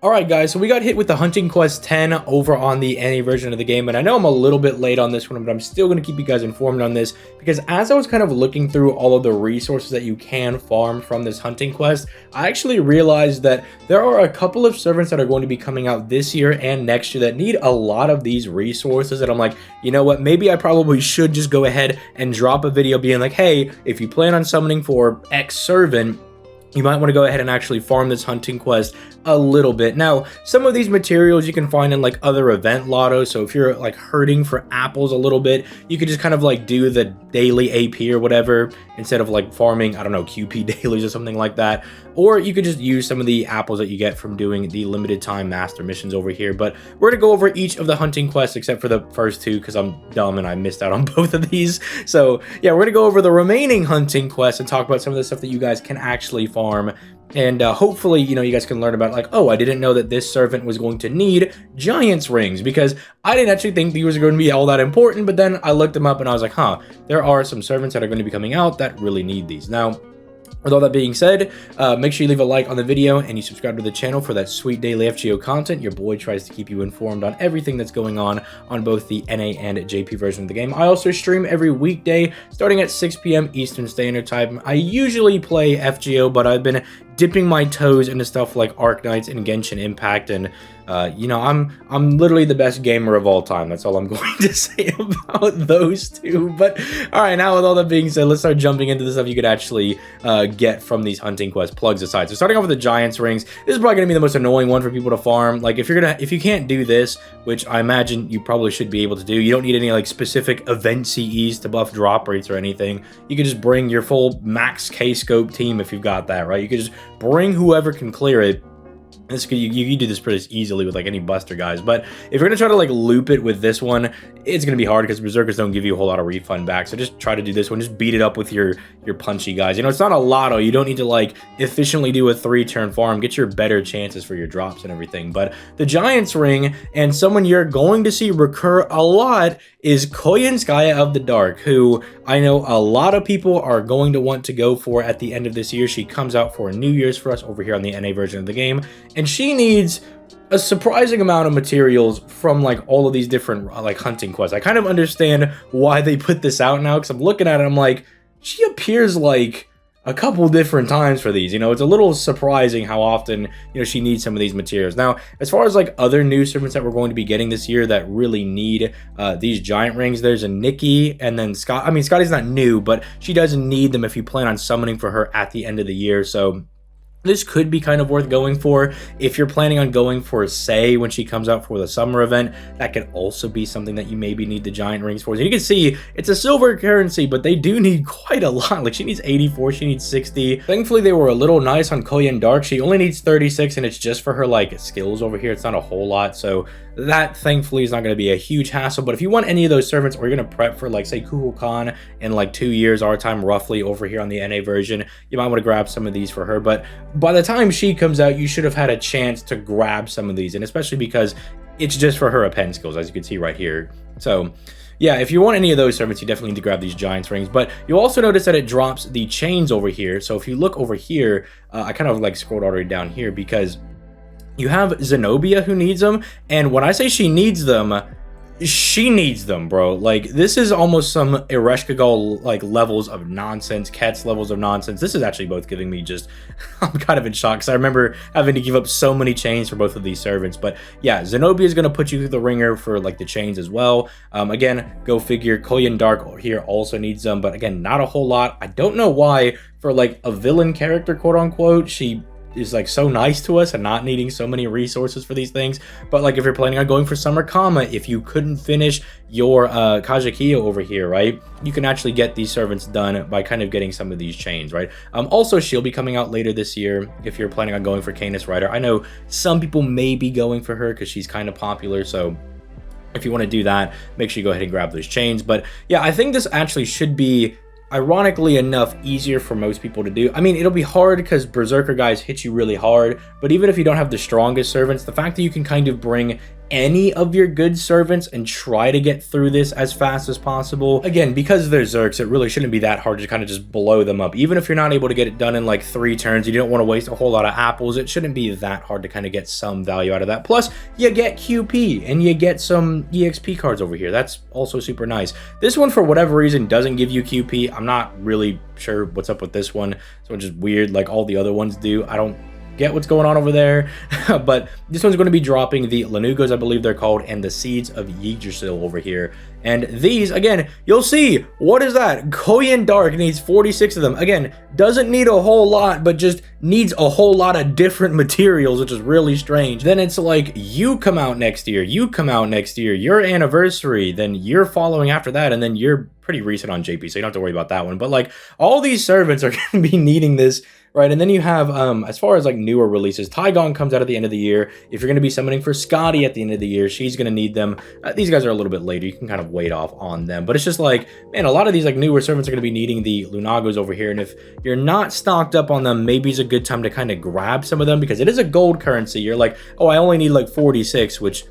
Alright guys, so we got hit with the Hunting Quest 10 over on the NA version of the game, and I know I'm a little bit late on this one, but I'm still going to keep you guys informed on this, because as I was kind of looking through all of the resources that you can farm from this Hunting Quest, I actually realized that there are a couple of servants that are going to be coming out this year and next year that need a lot of these resources, and I'm like, you know what, maybe I probably should just go ahead and drop a video being like, hey, if you plan on summoning for X servant, you might want to go ahead and actually farm this Hunting Quest a little bit. Now, some of these materials you can find in like other event lottos, so if you're like hurting for apples a little bit, you could just kind of like do the daily AP or whatever instead of like farming, I don't know, QP dailies or something like that. Or you could just use some of the apples that you get from doing the limited time master missions over here. But we're gonna go over each of the Hunting Quests except for the first two because I'm dumb and I missed out on both of these. So yeah, we're gonna go over the remaining Hunting Quests and talk about some of the stuff that you guys can actually farm. And hopefully, you know, you guys can learn about like, oh, I didn't know that this servant was going to need Giant's Rings, because I didn't actually think these were going to be all that important. But then I looked them up and I was like, huh, there are some servants that are going to be coming out that really need these. Now, with all that being said, make sure you leave a like on the video and you subscribe to the channel for that sweet daily FGO content. Your boy tries to keep you informed on everything that's going on both the NA and JP version of the game. I also stream every weekday starting at 6 p.m. Eastern Standard Time. I usually play FGO, but I've been dipping my toes into stuff like Arknights and Genshin Impact, and you know, I'm literally the best gamer of all time. That's all I'm going to say about those two. But all right, now with all that being said, let's start jumping into the stuff you could actually get from these Hunting Quest plugs aside. So starting off with the Giant's Rings, this is probably gonna be the most annoying one for people to farm. Like if you can't do this, which I imagine you probably should be able to do, you don't need any like specific event CEs to buff drop rates or anything. You could just bring your full max K-scope team if you've got that, right? You could just bring whoever can clear it. You do this pretty easily with like any buster guys, but if you're gonna try to like loop it with this one, it's gonna be hard because berserkers don't give you a whole lot of refund back. So just try to do this one, just beat it up with your punchy guys. You know, it's not a lotto, you don't need to like efficiently do a 3-turn farm, get your better chances for your drops and everything. But the Giant's Ring, and someone you're going to see recur a lot, is Koyanskaya of the Dark, who I know a lot of people are going to want to go for at the end of this year. She comes out for New Year's for us over here on the NA version of the game, and she needs a surprising amount of materials from like all of these different like Hunting Quests. I kind of understand why they put this out now, because I'm looking at it, I'm like, she appears like a couple different times for these. You know, it's a little surprising how often, you know, she needs some of these materials. Now, as far as like other new servants that we're going to be getting this year that really need these Giant Rings, there's a Nikki, and then Scott. I mean, Scotty's not new, but she does need them if you plan on summoning for her at the end of the year. So this could be kind of worth going for. If you're planning on going for, say, when she comes out for the summer event, that could also be something that you maybe need the Giant Rings for. So you can see it's a silver currency, but they do need quite a lot. Like she needs 84, she needs 60. Thankfully, they were a little nice on Koyan Dark. She only needs 36, and it's just for her like skills over here. It's not a whole lot, so that thankfully is not going to be a huge hassle. But if you want any of those servants, or you're going to prep for like, say, Kukulkan in like 2 years our time roughly over here on the NA version, you might want to grab some of these for her. But by the time she comes out, you should have had a chance to grab some of these, and especially because it's just for her append skills, as you can see right here. So yeah, if you want any of those servants, you definitely need to grab these Giant's Rings. But you'll also notice that it drops the chains over here. So if you look over here, I kind of like scrolled all the way down here, because you have Zenobia who needs them, and when I say she needs them, bro. Like, this is almost some Ereshkigal like levels of nonsense, Ket's levels of nonsense. This is actually both giving me just, I'm kind of in shock, because I remember having to give up so many chains for both of these servants. But yeah, Zenobia is going to put you through the ringer for like the chains as well. Again, go figure. Koyan Dark here also needs them, but again, not a whole lot. I don't know why, for like a villain character, quote unquote, she is like so nice to us and not needing so many resources for these things. But like if you're planning on going for Summer Kama, if you couldn't finish your Kajakiyo over here, right, you can actually get these servants done by kind of getting some of these chains, right? Also, she'll be coming out later this year if you're planning on going for Canis Rider. I know some people may be going for her because she's kind of popular, so if you want to do that, make sure you go ahead and grab those chains. But yeah, I think this actually should be, ironically enough, easier for most people to do. I mean, it'll be hard because berserker guys hit you really hard, but even if you don't have the strongest servants, the fact that you can kind of bring any of your good servants and try to get through this as fast as possible. Again, because they're Zerks, it really shouldn't be that hard to kind of just blow them up. Even if you're not able to get it done in like 3 turns, you don't want to waste a whole lot of apples, it shouldn't be that hard to kind of get some value out of that. Plus, you get QP and you get some EXP cards over here. That's also super nice. This one, for whatever reason, doesn't give you QP. I'm not really sure what's up with this one. So it's just weird, like all the other ones do. I don't get what's going on over there. But this one's going to be dropping the Lanugos, I believe they're called, and the seeds of Yggdrasil over here. And these, again, you'll see, what is that? Korean Dark needs 46 of them. Again, doesn't need a whole lot, but just needs a whole lot of different materials, which is really strange. Then it's like, you come out next year, you come out next year, your anniversary, then you're following after that, and then you're pretty recent on JP, so you don't have to worry about that one. But like, all these servants are going to be needing this, right? And then you have, as far as like newer releases, Tygon comes out at the end of the year. If you're going to be summoning for Scotty at the end of the year, she's going to need them. These guys are a little bit later. You can kind of wait off on them. But it's just like, man, a lot of these like newer servants are going to be needing the Lunagos over here. And if you're not stocked up on them, maybe it's a good time to kind of grab some of them, because it is a gold currency. You're like, oh, I only need like 46, which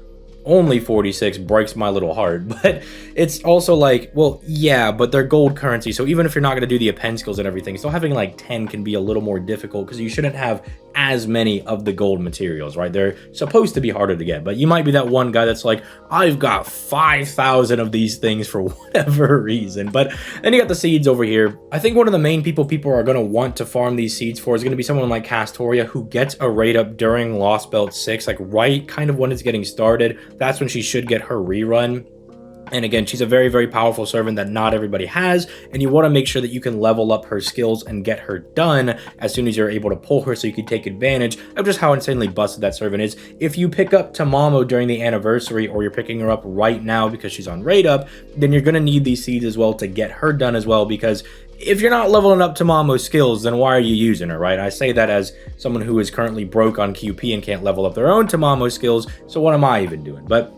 only 46 breaks my little heart. But it's also like, well, yeah, but they're gold currency, so even if you're not going to do the append skills and everything, still having like 10 can be a little more difficult, because you shouldn't have as many of the gold materials, right? They're supposed to be harder to get, but you might be that one guy that's like, I've got 5,000 of these things for whatever reason. But then you got the seeds over here. I think one of the main people are going to want to farm these seeds for is going to be someone like Castoria, who gets a raid up during Lost Belt 6, like right kind of when it's getting started. That's when she should get her rerun. And again, she's a very, very powerful servant that not everybody has, and you want to make sure that you can level up her skills and get her done as soon as you're able to pull her, so you can take advantage of just how insanely busted that servant is. If you pick up Tamamo during the anniversary, or you're picking her up right now because she's on raid up, then you're going to need these seeds as well to get her done as well, because if you're not leveling up Tamamo's skills, then why are you using her, right? I say that as someone who is currently broke on QP and can't level up their own Tamamo skills, so what am I even doing? But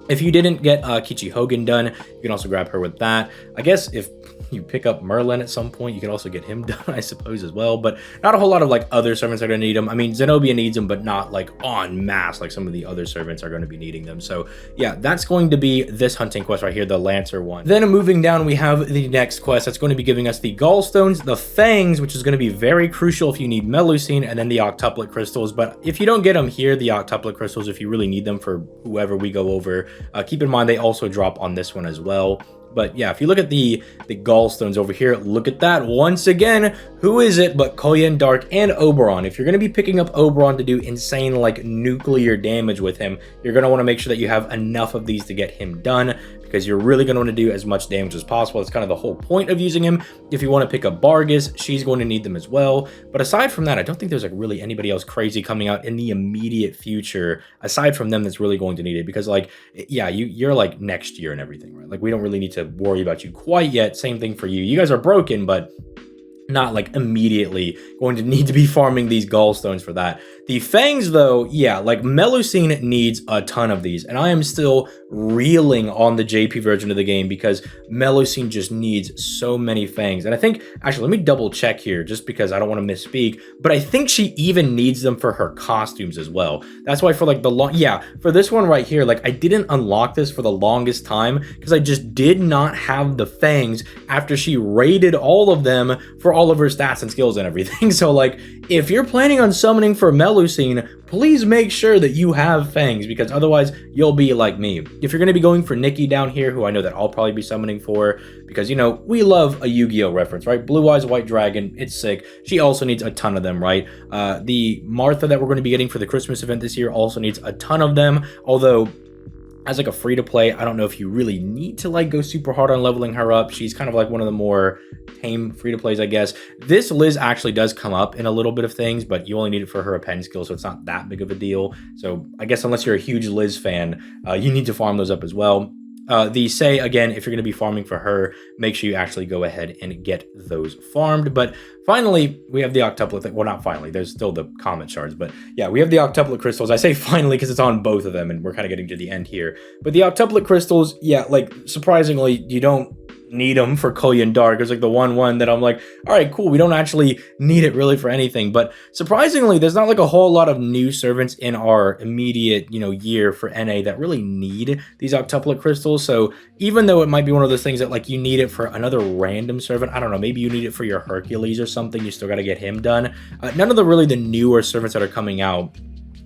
if you didn't get Kichi Hogan done, you can also grab her with that. I guess if you pick up Merlin at some point, you can also get him done, I suppose, as well. But not a whole lot of like other servants are going to need them. I mean, Zenobia needs them, but not like en masse like some of the other servants are going to be needing them. So yeah, that's going to be this hunting quest right here, the Lancer one. Then moving down, we have the next quest that's going to be giving us the Gallstones, the Fangs, which is going to be very crucial if you need Melusine, and then the Octuplet Crystals. But if you don't get them here, the Octuplet Crystals, if you really need them for whoever we go over, keep in mind they also drop on this one as well. But yeah, if you look at the Gallstones over here, look at that. Once again, who is it but Korean Dark and Oberon? If you're going to be picking up Oberon to do insane like nuclear damage with him, you're going to want to make sure that you have enough of these to get him done, because you're really going to want to do as much damage as possible. That's kind of the whole point of using him. If you want to pick up Bargus, she's going to need them as well. But aside from that, I don't think there's like really anybody else crazy coming out in the immediate future aside from them that's really going to need it, because like, yeah, you're like next year and everything, right? Like we don't really need to worry about you quite yet. Same thing for you. You guys are broken, but not like immediately going to need to be farming these Gallstones for that. The Fangs though, yeah, like Melusine needs a ton of these, and I am still reeling on the JP version of the game because Melusine just needs so many Fangs. And I think, actually, let me double check here just because I don't want to misspeak, but I think she even needs them for her costumes as well. That's why for like for this one right here, like I didn't unlock this for the longest time because I just did not have the Fangs after she raided all of them for all of her stats and skills and everything. So like, if you're planning on summoning for Melusine, please make sure that you have Fangs, because otherwise you'll be like me. If you're going to be going for Nikki down here, who I know that I'll probably be summoning for, because, you know, we love a Yu-Gi-Oh reference, right? Blue Eyes White Dragon, it's sick. She also needs a ton of them, right? The Martha that we're going to be getting for the Christmas event this year also needs a ton of them, although as like a free to play, I don't know if you really need to like go super hard on leveling her up. She's kind of like one of the more tame free to plays, I guess. This Liz actually does come up in a little bit of things, but you only need it for her append skill, so it's not that big of a deal. So I guess unless you're a huge Liz fan, you need to farm those up as well. The Say, again, if you're going to be farming for her, make sure you actually go ahead and get those farmed. But finally, we have the Octuplet. Well, not finally. There's still the Comet Shards. But yeah, we have the Octuplet Crystals. I say finally because it's on both of them, and we're kind of getting to the end here. But the Octuplet Crystals, yeah, like, surprisingly, you don't need them for Koyan Dark. It's like the one that I'm like, all right, cool. We don't actually need it really for anything. But surprisingly, there's not like a whole lot of new servants in our immediate, year for NA that really need these octuplet crystals. So even though it might be one of those things that like you need it for another random servant, I don't know, maybe you need it for your Hercules or something. You still got to get him done. None of the newer servants that are coming out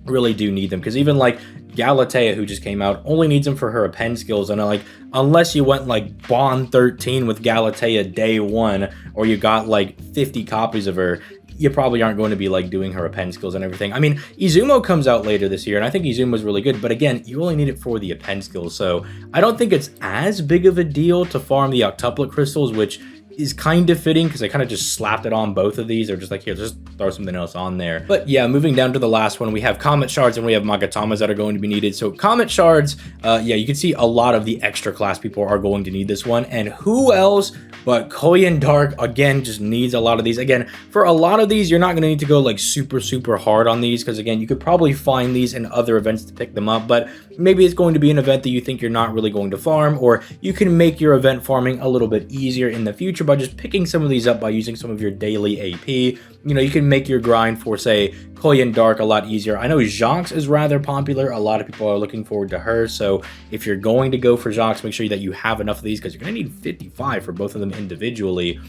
really do need them, because even like Galatea, who just came out, only needs them for her append skills. And like, unless you went like Bond 13 with Galatea day one, or you got like 50 copies of her, you probably aren't going to be like doing her append skills and everything. I mean, Izumo comes out later this year, and I think Izumo's really good, but again, you only need it for the append skills. So I don't think it's as big of a deal to farm the octuplet crystals, which is kind of fitting because I kind of just slapped it on both of these. They're just like, here, just throw something else on there. But yeah, moving down to the last one, we have Comet Shards and we have Magatamas that are going to be needed. So Comet Shards, yeah, you can see a lot of the extra class people are going to need this one. And who else but Koyan Dark, again, just needs a lot of these. Again, for a lot of these, you're not going to need to go like super hard on these, because again, you could probably find these in other events to pick them up, but maybe it's going to be an event that you think you're not really going to farm, or you can make your event farming a little bit easier in the future by just picking some of these up by using some of your daily AP. You can make your grind for, say, Koyan Dark a lot easier. I know Jax is rather popular. A lot of people are looking forward to her. So if you're going to go for Jax, make sure that you have enough of these, because you're going to need 55 for both of them individually.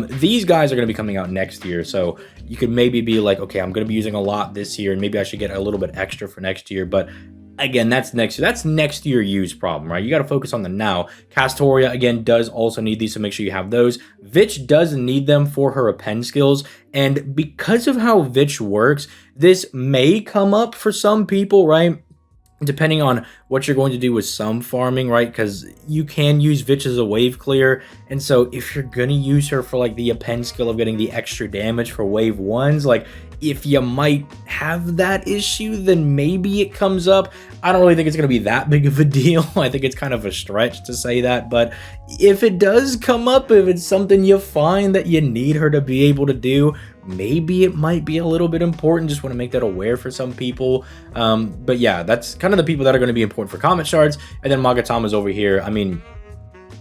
These guys are going to be coming out next year. So you could maybe be like, okay, I'm going to be using a lot this year, and maybe I should get a little bit extra for next year. But again, that's next year. That's next year use problem, right? You got to focus on the now. Castoria, again, does also need these, so make sure you have those. Vitch does need them for her append skills, and because of how Vitch works, this may come up for some people, right? Depending on what you're going to do with some farming, right? Because you can use Vitch as a wave clear. And so if you're going to use her for like the append skill of getting the extra damage for wave ones, like if you might have that issue, then maybe it comes up. I don't really think it's going to be that big of a deal. I think it's kind of a stretch to say that. But if it does come up, if it's something you find that you need her to be able to do, maybe it might be a little bit important. Just want to make that aware for some people. But yeah, that's kind of the people that are going to be important for Comet Shards. And then Magatama's over here. I mean,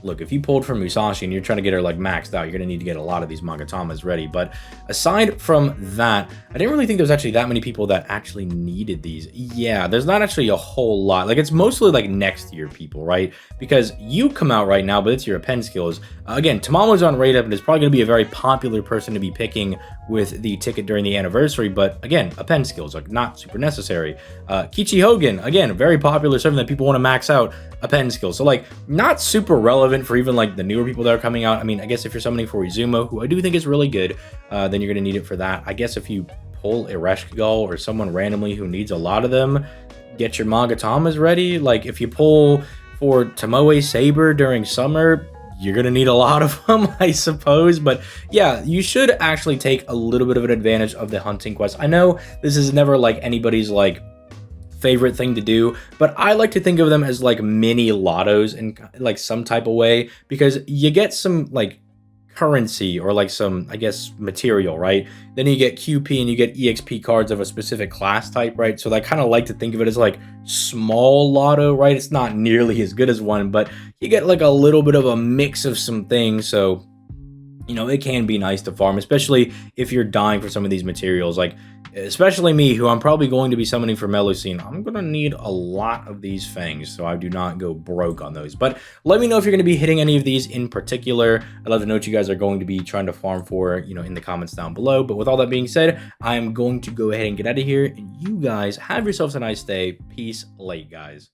look, if you pulled from Musashi and you're trying to get her like maxed out, you're going to need to get a lot of these Magatamas ready. But aside from that, I didn't really think there was actually that many people that actually needed these. Yeah, there's not actually a whole lot. Like, it's mostly like next year people, right? Because you come out right now, but it's your append skills. Again, Tamamo's on rate up and is probably going to be a very popular person to be picking with the ticket during the anniversary. But again, append skills are not super necessary. Kichi Hogan, again, very popular servant that people want to max out. Append skills, so like not super relevant for even like the newer people that are coming out. I mean, I guess if you're summoning for Izumo, who I do think is really good, then you're gonna need it for that. I guess if you pull Ereshkigal or someone randomly who needs a lot of them, get your Magatamas ready. Like if you pull for Tomoe Saber during summer, you're gonna need a lot of them, I suppose. But yeah, you should actually take a little bit of an advantage of the hunting quest. I know this is never like anybody's like favorite thing to do, but I like to think of them as like mini lottos in like some type of way, because you get some like currency or like some, I guess, material, right? Then you get QP and you get EXP cards of a specific class type, right? So I kind of like to think of it as like small lotto, right? It's not nearly as good as one, but you get like a little bit of a mix of some things. So it can be nice to farm, especially if you're dying for some of these materials. Like, especially me, who I'm probably going to be summoning for Melusine, I'm going to need a lot of these fangs, so I do not go broke on those. But let me know if you're going to be hitting any of these in particular. I'd love to know what you guys are going to be trying to farm for, in the comments down below. But with all that being said, I'm going to go ahead and get out of here, and you guys have yourselves a nice day. Peace, late, guys.